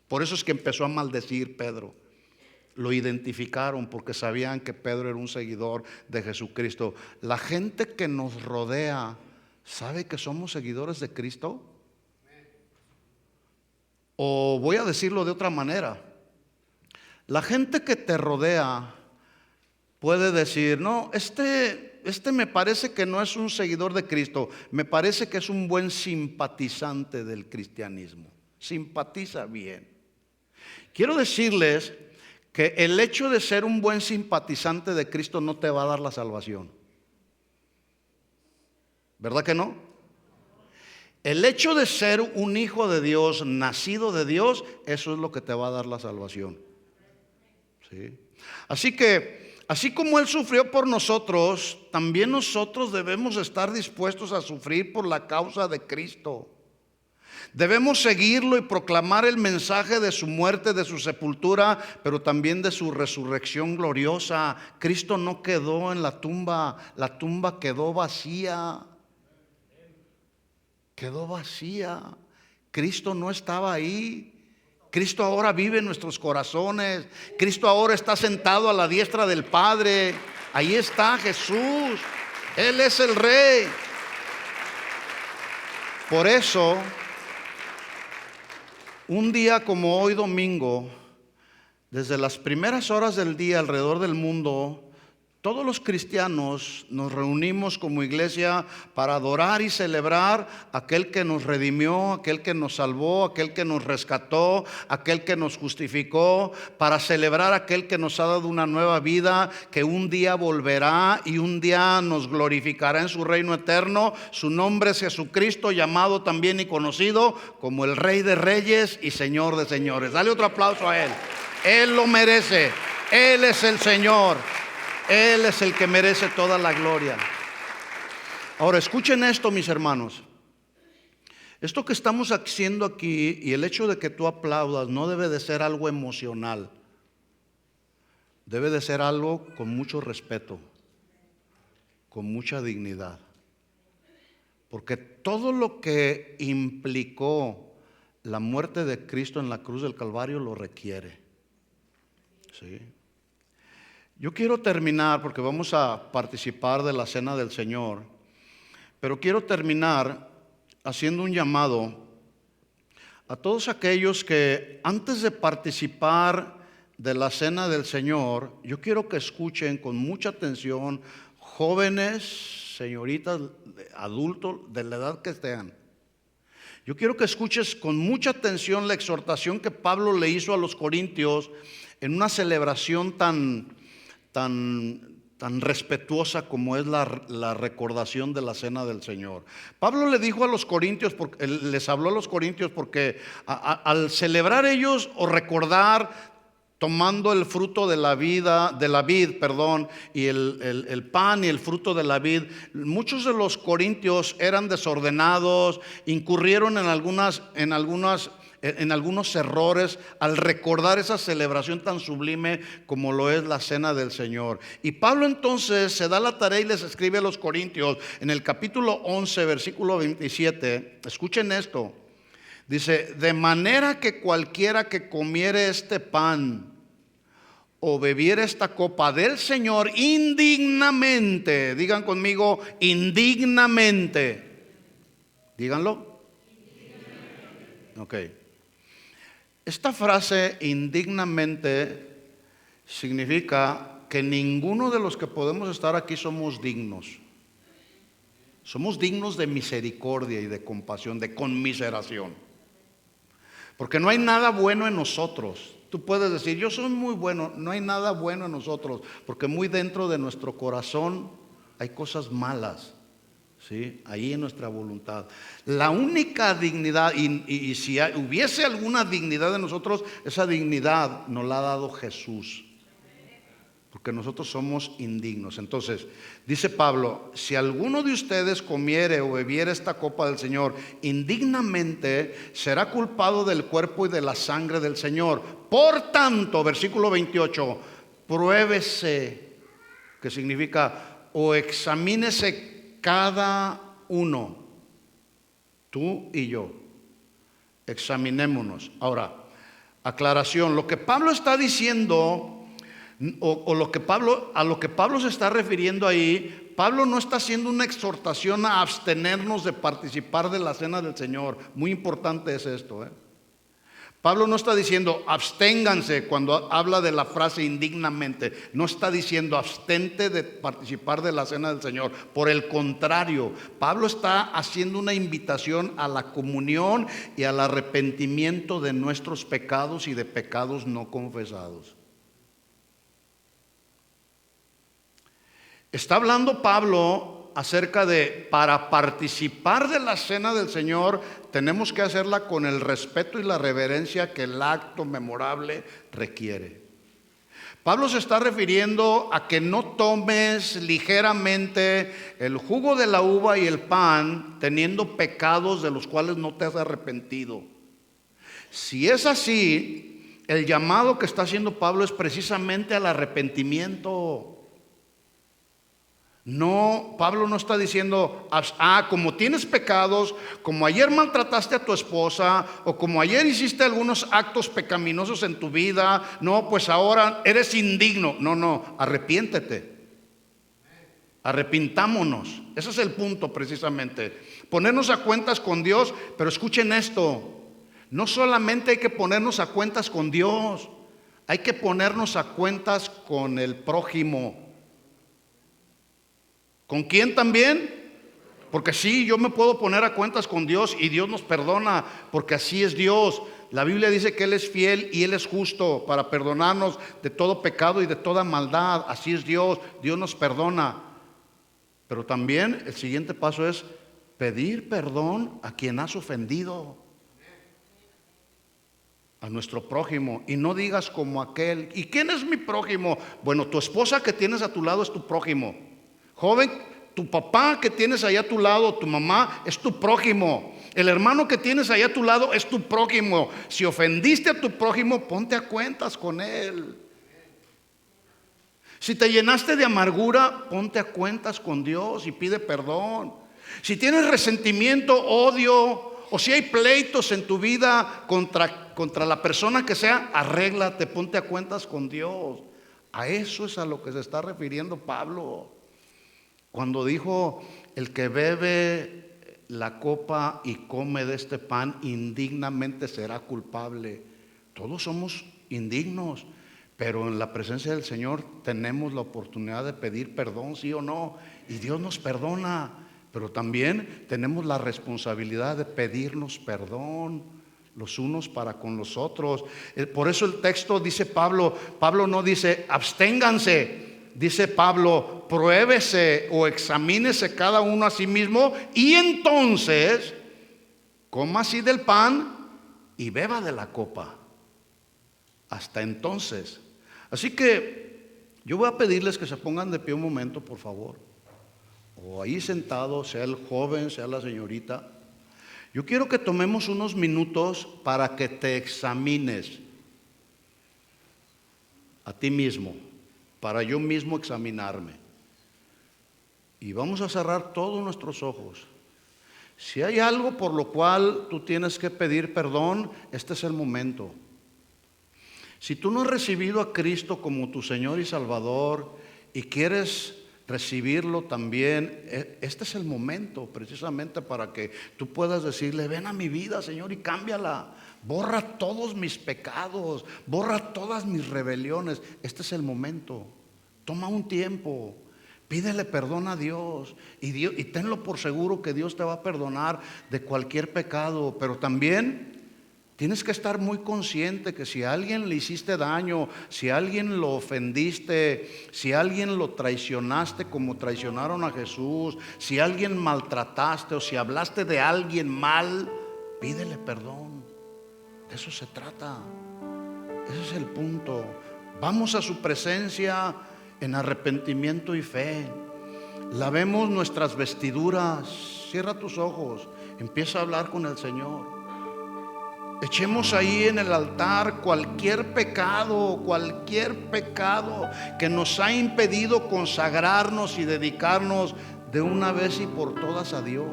Por eso es que empezó a maldecir Pedro. Lo identificaron porque sabían que Pedro era un seguidor de Jesucristo. La gente que nos rodea, ¿sabe que somos seguidores de Cristo? O voy a decirlo de otra manera: la gente que te rodea puede decir: no, este me parece que no es un seguidor de Cristo, me parece que es un buen simpatizante del cristianismo, simpatiza bien. Quiero decirles que el hecho de ser un buen simpatizante de Cristo no te va a dar la salvación. ¿Verdad que no? El hecho de ser un hijo de Dios, nacido de Dios, eso es lo que te va a dar la salvación. ¿Sí? Así que, así como Él sufrió por nosotros, también nosotros debemos estar dispuestos a sufrir por la causa de Cristo. Debemos seguirlo y proclamar el mensaje de su muerte, de su sepultura, pero también de su resurrección gloriosa. Cristo no quedó en la tumba quedó vacía. Quedó vacía. Cristo no estaba ahí. Cristo ahora vive en nuestros corazones. Cristo ahora está sentado a la diestra del Padre. Ahí está Jesús. Él es el Rey. Por eso, un día como hoy, domingo, desde las primeras horas del día alrededor del mundo, todos los cristianos nos reunimos como iglesia para adorar y celebrar a aquel que nos redimió, aquel que nos salvó, aquel que nos rescató, aquel que nos justificó, para celebrar a aquel que nos ha dado una nueva vida, que un día volverá y un día nos glorificará en su reino eterno. Su nombre es Jesucristo, llamado también y conocido como el Rey de Reyes y Señor de Señores. Dale otro aplauso a Él. Él lo merece. Él es el Señor. Él es el que merece toda la gloria. Ahora escuchen esto, mis hermanos. Esto que estamos haciendo aquí y el hecho de que tú aplaudas no debe de ser algo emocional. Debe de ser algo con mucho respeto, con mucha dignidad. Porque todo lo que implicó la muerte de Cristo en la cruz del Calvario lo requiere. ¿Sí? Yo quiero terminar, porque vamos a participar de la cena del Señor, pero quiero terminar haciendo un llamado a todos aquellos que antes de participar de la cena del Señor, yo quiero que escuchen con mucha atención, jóvenes, señoritas, adultos, de la edad que sean. Yo quiero que escuches con mucha atención la exhortación que Pablo le hizo a los corintios en una celebración tan respetuosa como es la recordación de la cena del Señor. Pablo le dijo a los corintios, les habló a los corintios porque al celebrar ellos o recordar, tomando el fruto de la vid, y el pan y el fruto de la vid, muchos de los corintios eran desordenados, incurrieron en algunos errores al recordar esa celebración tan sublime como lo es la cena del Señor. Y Pablo entonces se da la tarea y les escribe a los corintios en el capítulo 11, versículo 27. Escuchen esto. Dice: de manera que cualquiera que comiere este pan o bebiere esta copa del Señor indignamente, digan conmigo, indignamente, díganlo, Ok. Esta frase indignamente significa que ninguno de los que podemos estar aquí somos dignos. Somos dignos de misericordia y de compasión, de conmiseración. Porque no hay nada bueno en nosotros. Tú puedes decir, yo soy muy bueno. No hay nada bueno en nosotros, porque muy dentro de nuestro corazón hay cosas malas. ¿Sí? Ahí en nuestra voluntad. La única dignidad, y si hubiese alguna dignidad en nosotros, esa dignidad nos la ha dado Jesús. Porque nosotros somos indignos. Entonces, dice Pablo, si alguno de ustedes comiere o bebiere esta copa del Señor indignamente, será culpado del cuerpo y de la sangre del Señor. Por tanto, versículo 28, pruébese, que significa, o examínese cada uno, tú y yo, examinémonos. Ahora, aclaración, lo que Pablo está diciendo, o lo que a lo que Pablo se está refiriendo ahí, Pablo no está haciendo una exhortación a abstenernos de participar de la cena del Señor. Muy importante es esto, Pablo no está diciendo absténganse cuando habla de la frase indignamente. No está diciendo abstente de participar de la cena del Señor. Por el contrario, Pablo está haciendo una invitación a la comunión y al arrepentimiento de nuestros pecados y de pecados no confesados. Está hablando Pablo acerca de, para participar de la cena del Señor, tenemos que hacerla con el respeto y la reverencia que el acto memorable requiere. Pablo se está refiriendo a que no tomes ligeramente el jugo de la uva y el pan, teniendo pecados de los cuales no te has arrepentido. Si es así, el llamado que está haciendo Pablo es precisamente al arrepentimiento. No, Pablo no está diciendo, como tienes pecados, como ayer maltrataste a tu esposa, o como ayer hiciste algunos actos pecaminosos en tu vida, no, pues ahora eres indigno. No, arrepiéntete. Arrepintámonos. Ese es el punto precisamente. Ponernos a cuentas con Dios, pero escuchen esto, no solamente hay que ponernos a cuentas con Dios, hay que ponernos a cuentas con el prójimo. ¿Con quién también? Porque sí, yo me puedo poner a cuentas con Dios y Dios nos perdona, porque así es Dios. La Biblia dice que Él es fiel y Él es justo para perdonarnos de todo pecado y de toda maldad. Así es Dios, Dios nos perdona. Pero también el siguiente paso es pedir perdón a quien has ofendido, a nuestro prójimo. Y no digas como aquel, ¿y quién es mi prójimo? Bueno, tu esposa que tienes a tu lado es tu prójimo. Joven, tu papá que tienes allá a tu lado, tu mamá, es tu prójimo. El hermano que tienes allá a tu lado es tu prójimo. Si ofendiste a tu prójimo, ponte a cuentas con él. Si te llenaste de amargura, ponte a cuentas con Dios y pide perdón. Si tienes resentimiento, odio, o si hay pleitos en tu vida contra la persona que sea, arréglate, ponte a cuentas con Dios. A eso es a lo que se está refiriendo Pablo cuando dijo: el que bebe la copa y come de este pan indignamente será culpable. Todos somos indignos, pero en la presencia del Señor tenemos la oportunidad de pedir perdón, sí o no, y Dios nos perdona. Pero también tenemos la responsabilidad de pedirnos perdón los unos para con los otros. Por eso el texto dice Pablo no dice absténganse. Dice Pablo, pruébese o examínese cada uno a sí mismo y entonces coma así del pan y beba de la copa. Hasta entonces. Así que yo voy a pedirles que se pongan de pie un momento, por favor. O ahí sentado, sea el joven, sea la señorita. Yo quiero que tomemos unos minutos para que te examines a ti mismo, para yo mismo examinarme. Y vamos a cerrar todos nuestros ojos. Si hay algo por lo cual tú tienes que pedir perdón, este es el momento. Si tú no has recibido a Cristo como tu Señor y Salvador y quieres recibirlo también. Este es el momento precisamente para que tú puedas decirle: ven a mi vida, Señor, y cámbiala. Borra todos mis pecados, borra todas mis rebeliones. Este es el momento. Toma un tiempo, pídele perdón a Dios y tenlo por seguro que Dios te va a perdonar de cualquier pecado. Pero también tienes que estar muy consciente que si a alguien le hiciste daño, si a alguien lo ofendiste, si a alguien lo traicionaste como traicionaron a Jesús, si a alguien maltrataste o si hablaste de alguien mal, pídele perdón. De eso se trata. Ese es el punto. Vamos a su presencia en arrepentimiento y fe. Lavemos nuestras vestiduras. Cierra tus ojos. Empieza a hablar con el Señor. Echemos ahí en el altar cualquier pecado que nos ha impedido consagrarnos y dedicarnos de una vez y por todas a Dios.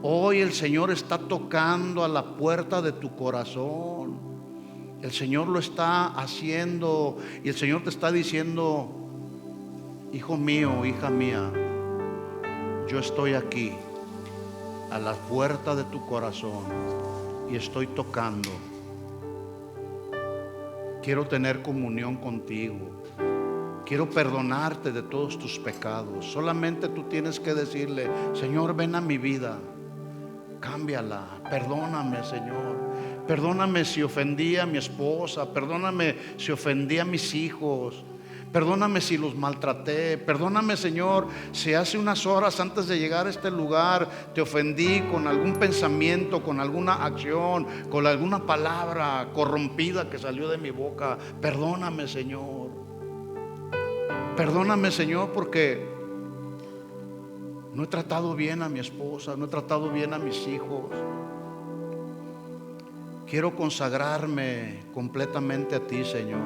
Hoy el Señor está tocando a la puerta de tu corazón. El Señor lo está haciendo y el Señor te está diciendo: hijo mío, hija mía, yo estoy aquí a la puerta de tu corazón y estoy tocando. Quiero tener comunión contigo. Quiero perdonarte de todos tus pecados. Solamente tú tienes que decirle: Señor, ven a mi vida, cámbiala, perdóname, Señor. Perdóname si ofendí a mi esposa, perdóname si ofendí a mis hijos, perdóname si los maltraté, perdóname, Señor, si hace unas horas antes de llegar a este lugar te ofendí con algún pensamiento, con alguna acción, con alguna palabra corrompida que salió de mi boca. Perdóname, Señor. Perdóname, Señor, porque no he tratado bien a mi esposa, no he tratado bien a mis hijos. Quiero consagrarme completamente a ti, Señor.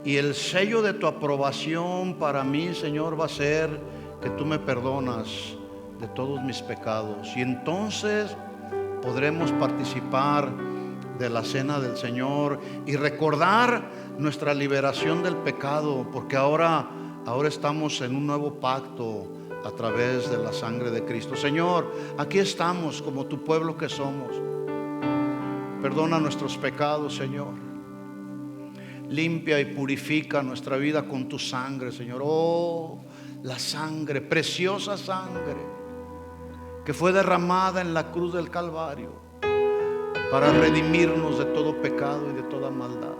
Y el sello de tu aprobación para mí, Señor, va a ser que tú me perdonas de todos mis pecados. Y entonces podremos participar de la cena del Señor y recordar nuestra liberación del pecado, porque ahora estamos en un nuevo pacto a través de la sangre de Cristo. Señor, aquí estamos como tu pueblo que somos. Perdona nuestros pecados, Señor. Limpia y purifica nuestra vida con tu sangre, Señor. Oh, la sangre, preciosa sangre que fue derramada en la cruz del Calvario para redimirnos de todo pecado y de toda maldad.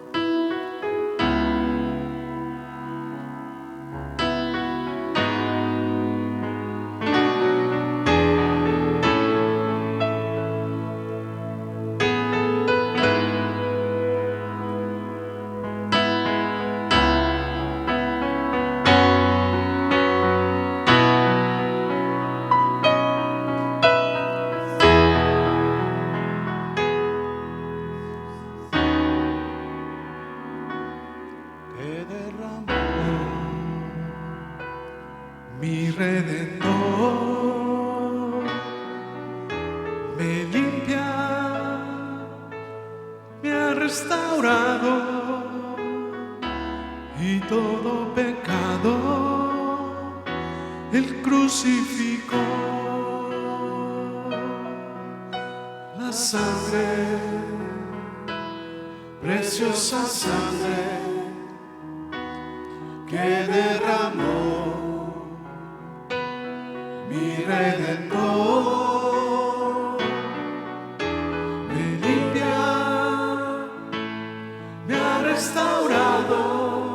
Mi Redentor me limpia, me ha restaurado y todo pecado Él crucificó. La sangre, preciosa sangre que derramó mi Redentor, me limpia, me ha restaurado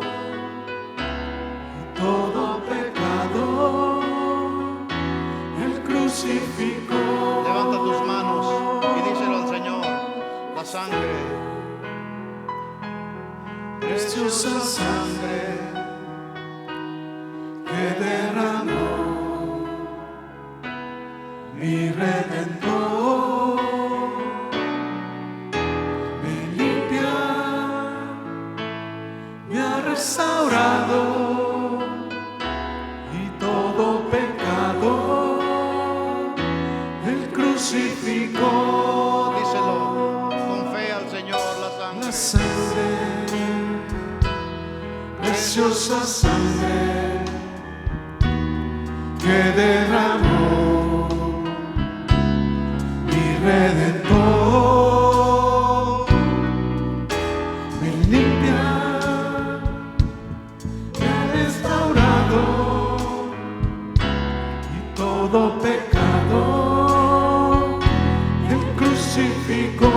y todo pecado Él crucificó. Levanta tus manos y díselo al Señor: la sangre, preciosa sangre que derramó mi Redentor, me limpia, me ha restaurado y todo pecado Él crucificó. díselo con fe al Señor: la La sangre, sangre, preciosa sangre que derramó mi Redentor. Me limpia, me ha restaurado y todo pecado Él crucificó.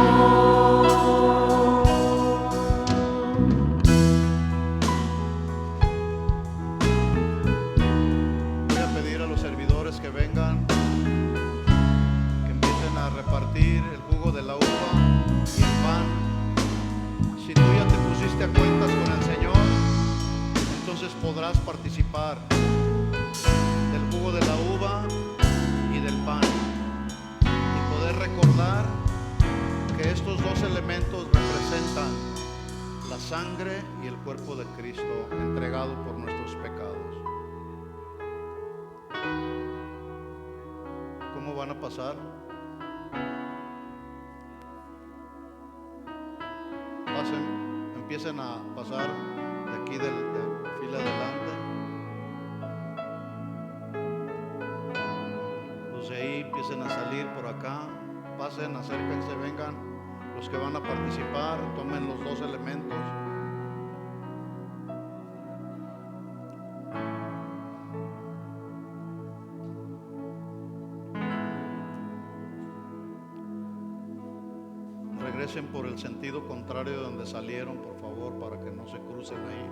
Voy a pedir a los servidores que vengan, que empiecen a repartir el jugo de la uva y el pan. Si tú ya te pusiste a cuentas con el Señor, entonces podrás participar del jugo de la uva y del pan y poder recordar que estos dos elementos representan la sangre y el cuerpo de Cristo entregado por nuestros pecados. ¿Cómo van a pasar? Pasen, empiecen a pasar de aquí de fila adelante. Los de ahí empiecen a salir por acá. Pasen, acérquense, vengan. Los que van a participar, tomen los dos elementos. Regresen por el sentido contrario de donde salieron, por favor, para que no se crucen ahí.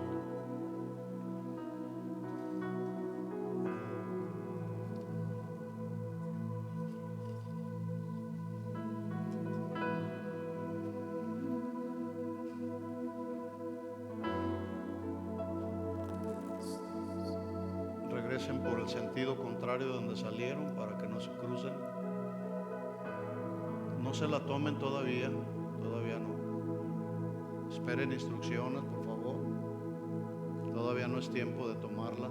Regresen por el sentido contrario de donde salieron para que no se crucen. No se la tomen todavía, todavía no. Esperen instrucciones, por favor. Todavía no es tiempo de tomarla.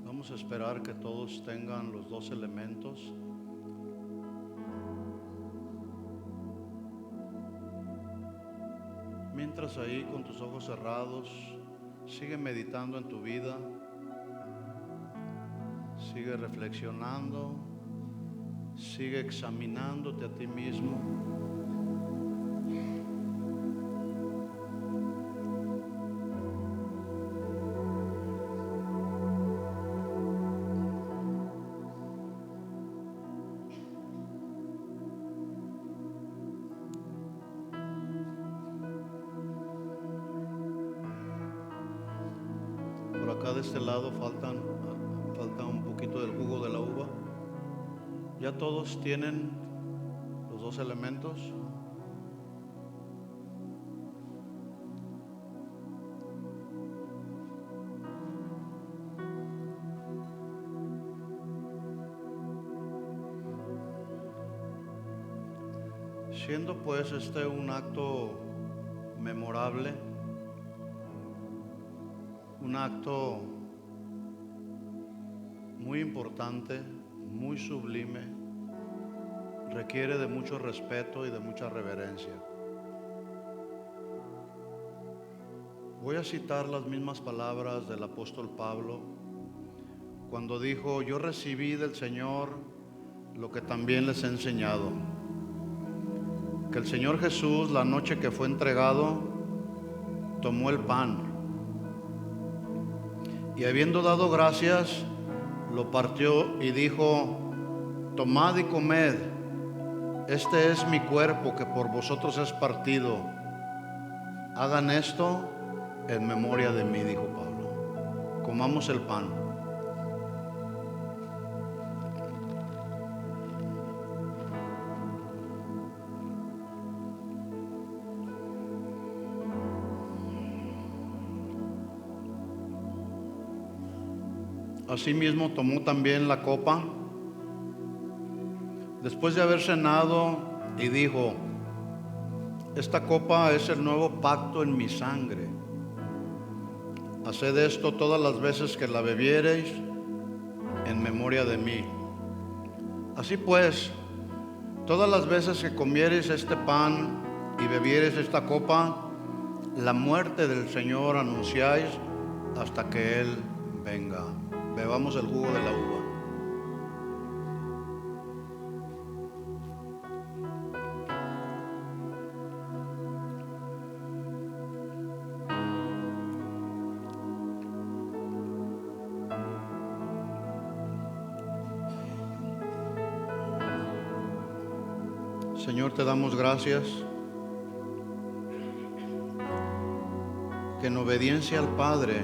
Vamos a esperar que todos tengan los dos elementos. Mientras ahí con tus ojos cerrados, sigue meditando en tu vida, sigue reflexionando, sigue examinándote a ti mismo. Acá de este lado falta un poquito del jugo de la uva. ¿Ya todos tienen los dos elementos? Siendo pues este un acto memorable, un acto muy importante, muy sublime, requiere de mucho respeto y de mucha reverencia. Voy a citar las mismas palabras del apóstol Pablo cuando dijo: yo recibí del Señor lo que también les he enseñado, que el Señor Jesús, la noche que fue entregado, tomó el pan y habiendo dado gracias, lo partió y dijo: tomad y comed, este es mi cuerpo que por vosotros es partido. Hagan esto en memoria de mí, dijo Pablo. Comamos el pan. Asimismo tomó también la copa después de haber cenado y dijo: Esta copa es el nuevo pacto en mi sangre. Haced esto todas las veces que la bebiereis en memoria de mí. Así pues, todas las veces que comiereis este pan y bebiereis esta copa, la muerte del Señor anunciáis hasta que Él venga. Bebamos el jugo de la uva. Señor, te damos gracias que en obediencia al Padre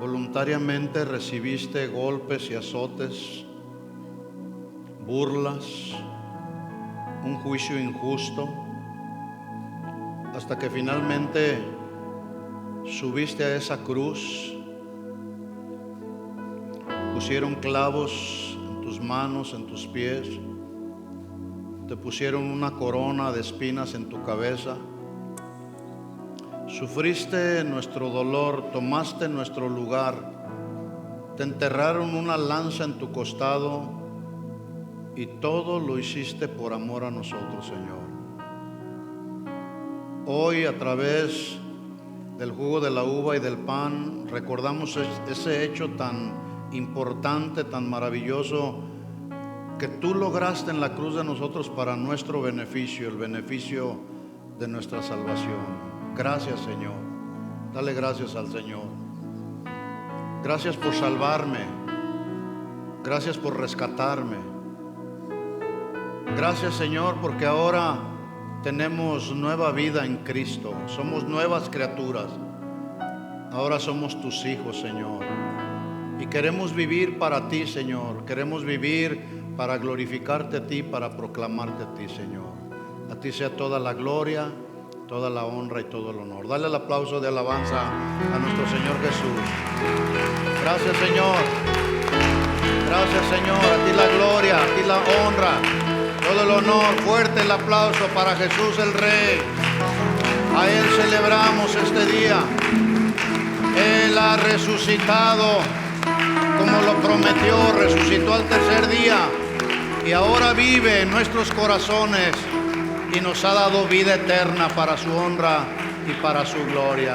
voluntariamente recibiste golpes y azotes, burlas, un juicio injusto, hasta que finalmente subiste a esa cruz, pusieron clavos en tus manos, en tus pies, te pusieron una corona de espinas en tu cabeza, sufriste nuestro dolor, tomaste nuestro lugar, te enterraron una lanza en tu costado y todo lo hiciste por amor a nosotros, Señor. Hoy, a través del jugo de la uva y del pan, recordamos ese hecho tan importante, tan maravilloso, que tú lograste en la cruz de nosotros para nuestro beneficio, el beneficio de nuestra salvación. Gracias, Señor. Dale gracias al Señor. Gracias por salvarme. Gracias por rescatarme. Gracias, Señor, porque ahora tenemos nueva vida en Cristo. Somos nuevas criaturas. Ahora somos tus hijos, Señor. Y queremos vivir para ti, Señor. Queremos vivir para glorificarte a ti, para proclamarte a ti, Señor. A ti sea toda la gloria, toda la honra y todo el honor. Dale el aplauso de alabanza a nuestro Señor Jesús. Gracias, Señor. Gracias, Señor. A ti la gloria, a ti la honra, todo el honor. Fuerte el aplauso para Jesús el Rey. A Él celebramos este día. Él ha resucitado como lo prometió, resucitó al tercer día y ahora vive en nuestros corazones y nos ha dado vida eterna para su honra y para su gloria.